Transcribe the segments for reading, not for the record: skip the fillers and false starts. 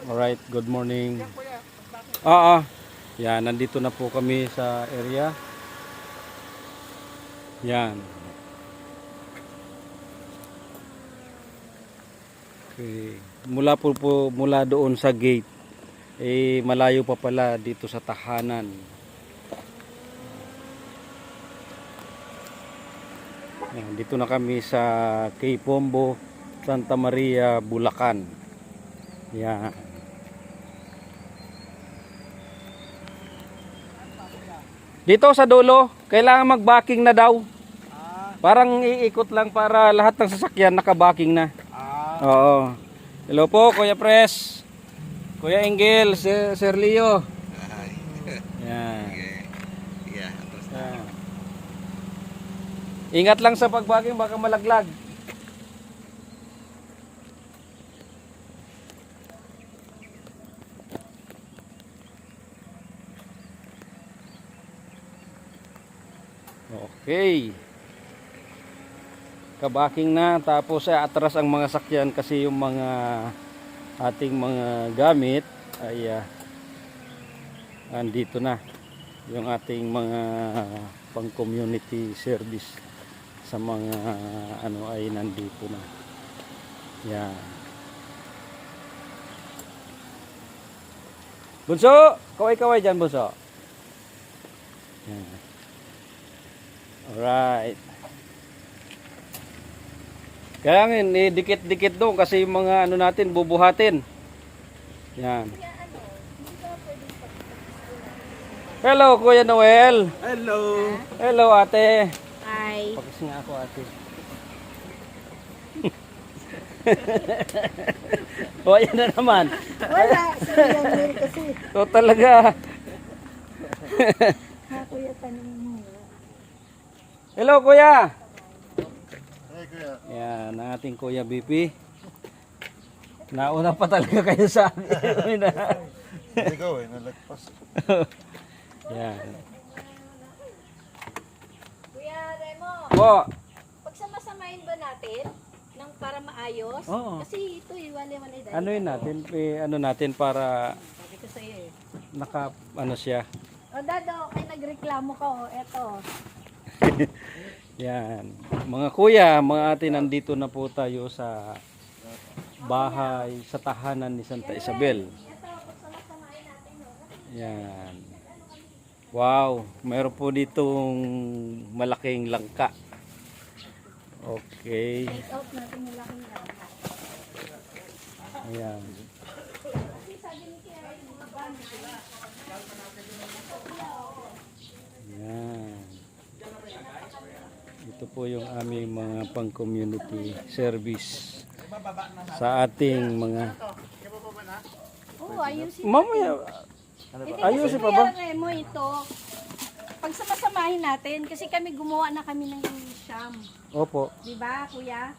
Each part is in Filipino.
Alright, good morning. Oo. Yan, nandito na po kami sa area. Yan. Okay. Mula doon sa gate, malayo pa pala dito sa tahanan. Yan, dito na kami sa Kay Pombo, Santa Maria, Bulacan. Yan. Dito sa dulo, kailangan mag-backing na daw. Parang iikot lang para lahat ng sasakyan naka-backing na. Oo. Hello po, Kuya Pres. Kuya Engel, Sir Leo. Yan. Yan. Ingat lang sa pag-backing, baka malaglag. Okay. Kabaking na, tapos atras ang mga sakyan kasi yung mga ating mga gamit ay andito na. Yung ating mga pang community service sa mga ano ay nandito na. Yan. Bunso, kaway-kaway dyan, Bunso. Yan. Alright. Kaya nga, dikit-dikit doon kasi yung mga ano natin, bubuhatin. Yan. Hello, Kuya Noel. Hello. Hello, ate. Hi. Pakis nga ako, ate. O, yan na naman. Wala. Sayang meal kasi. So, talaga. Ha, kuya, tanong mo. Hello, Kuya. Hey, kuya. Yan, ang ating Kuya BP. Nauna pa talaga kayo sa akin. Ikaw nalagpas. Yan. Kuya Remo, Po. pagsamasamahin ba natin para maayos? Oo. Kasi ito wale-wale dahil. Ano yun natin? Ano natin para Sabi ko sa'yo eh. naka ano siya. O Dado, kay nagreklamo ka o. Eto. Yan. Mga kuya, mga ate, nandito na po tayo sa bahay, sa tahanan ni Santa Isabel. Eto, pagsamasamahin natin o. Yan. Wow, mayroon po ditong malaking langka. Okay. Take out natin yung laking gamit. Ayan. Kasi sabi ni Kaya, yung mga gamit. Yan. Ito po yung aming mga pang-community service sa ating mga... Oo, ayusin. Mamaya, ayusin pa ba? Kuya Remo, ito. Pagsamasamahin natin, kasi kami gumawa na kami ng siyam. Opo. Di ba, kuya?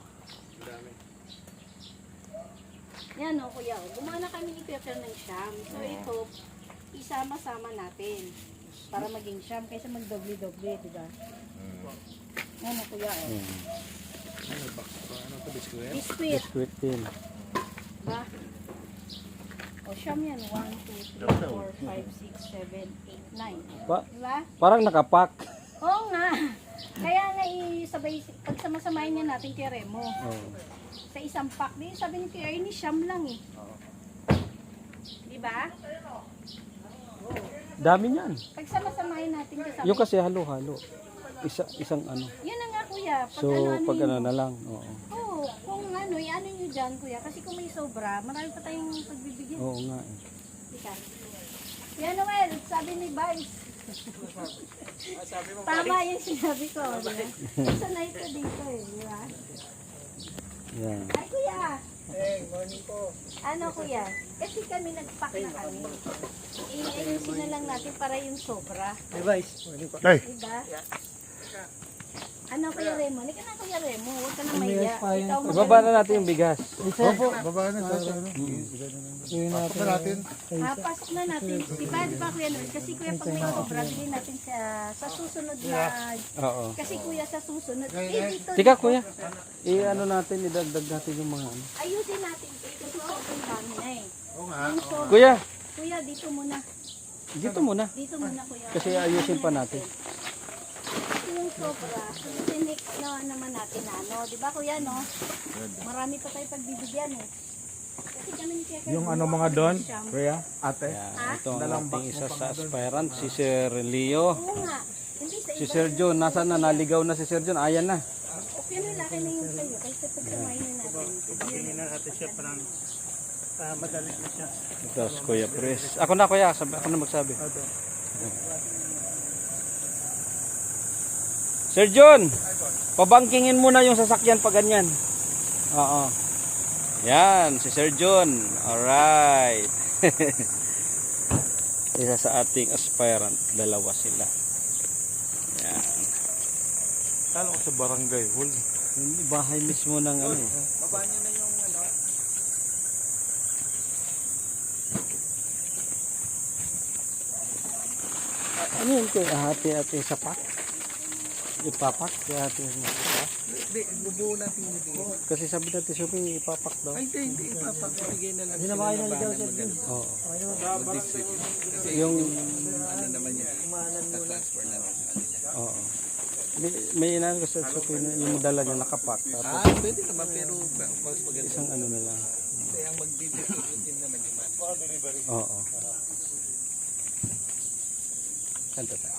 Yan o, kuya. Gumawa na kami ni Peter ng siyam. So, ito, isama-sama natin. Para maging siyam, kaysa magdoble-doble, di ba? Yan o, kuya. O. Ayan. Biskuit. Biscuit din. Ba? O, siyam yan. 1, 2, 3, 4, 5, 6, 7, 8, 9. Di ba? Parang nakapak. Oo nga. Kaya nga isabay, pagsamasamahin niya natin kay Remo. Oh. Sa isang pack. Di, sabi ni Kuya Ernie, siyam lang eh. Di ba? Dami niyan. Pagsamasamahin natin kasama. Yung kasi halo-halo. Isang ano. Yun na nga kuya. Pag So, ano, pag ano yun. na lang. Oo. Oo, kung ano, ano nyo dyan kuya. Kasi kung may sobra, marami pa tayong pagbibigyan. Oo nga eh. Ika. Kuya Noel, sabi ni Vice. Tama yung sinabi ko. Di ba? Sanay ko dito eh. Di ba? Yan. Ay kuya. Hey, morning po. Ano kuya? Kasi kami nag-pack na kami. Ayusin na lang natin para yung sobra. Hey. Diba? Ano kuya Remo? Hindi ka na kuya Remo. Huwag ka na mahiya. Ikaw mo. Ibaba na natin yung bigas. Opo, baba na sa ano. Pasok na natin. Pasok na natin. Diba kuya Noel? Kasi kuya pag may sobra, bilhin natin sa susunod na... Oo. Kasi kuya sa susunod. Dito. Tika kuya. Ano natin, idagdag natin yung mga ano. Ayusin natin. Kasi sobrang dami na eh. Yung sobra. Kuya, Kuya, dito muna. dito muna. Dito muna, kuya. Kasi ayusin pa natin. Ito yung sobra. Sinik na naman natin na ano. Di ba, kuya, no? Marami pa tayo pagbibigyan eh. Kasi ganun yung kaya Yung ano mga doon, kuya, ate. Yan, ito ang ating isa sa aspirant, si Sir Leo. Oo nga. Hindi sa Si iba. Sir John, nasaan na? Naligaw na si Sir John. Ayan na. Okay na, laki na yung kayo. Kasi pag samayin na natin. Tingin na natin siya parang madali na siya. Ito si Kuya Pres. Ako na kuya, ako na magsabi. Sir John, pabangkingin mo na yung sasakyan pa ganyan. Oo. Yan, si Sir John. Alright. Isa sa ating aspirant. Dalawa sila. Yan. Kala ko sa barangay hall. Hindi, bahay mismo ng ano eh. Baba niyo na yung ano. Ano yun kay hati-hati sa pak? Ipapak? Kaya hati sa pak? Hindi, bubuo natin yung Kasi sabi natin Sophie, ipapak daw. Ay, hindi. Papakibigay na lang. Hindi na makain na ligaw sa din. Oo. Kasi Yung, ano naman yan. Transfer na lang sa kanila. oo. May inaan ko sa Sophie na yung dala niya nakapak. Tapos Pwede naman pero mas maganda. isang ano na lang. Kasi ang mag-distribute din naman yung man. Oo. Kanto tayo.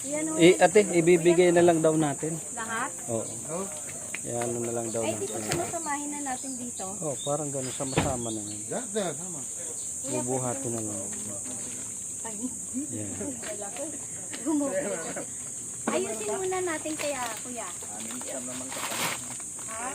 Yan o. Ate, ibibigay na lang daw natin. Lahat. Oo. Yan na lang daw Ay, dito natin. sumasamahin na natin dito. Oh, parang gano'n sama-sama na yun. Sama. Bubuhatin na lang. Ay, Yan. gumupo. Ayusin muna natin kaya, kuya. Amin siya naman Ah,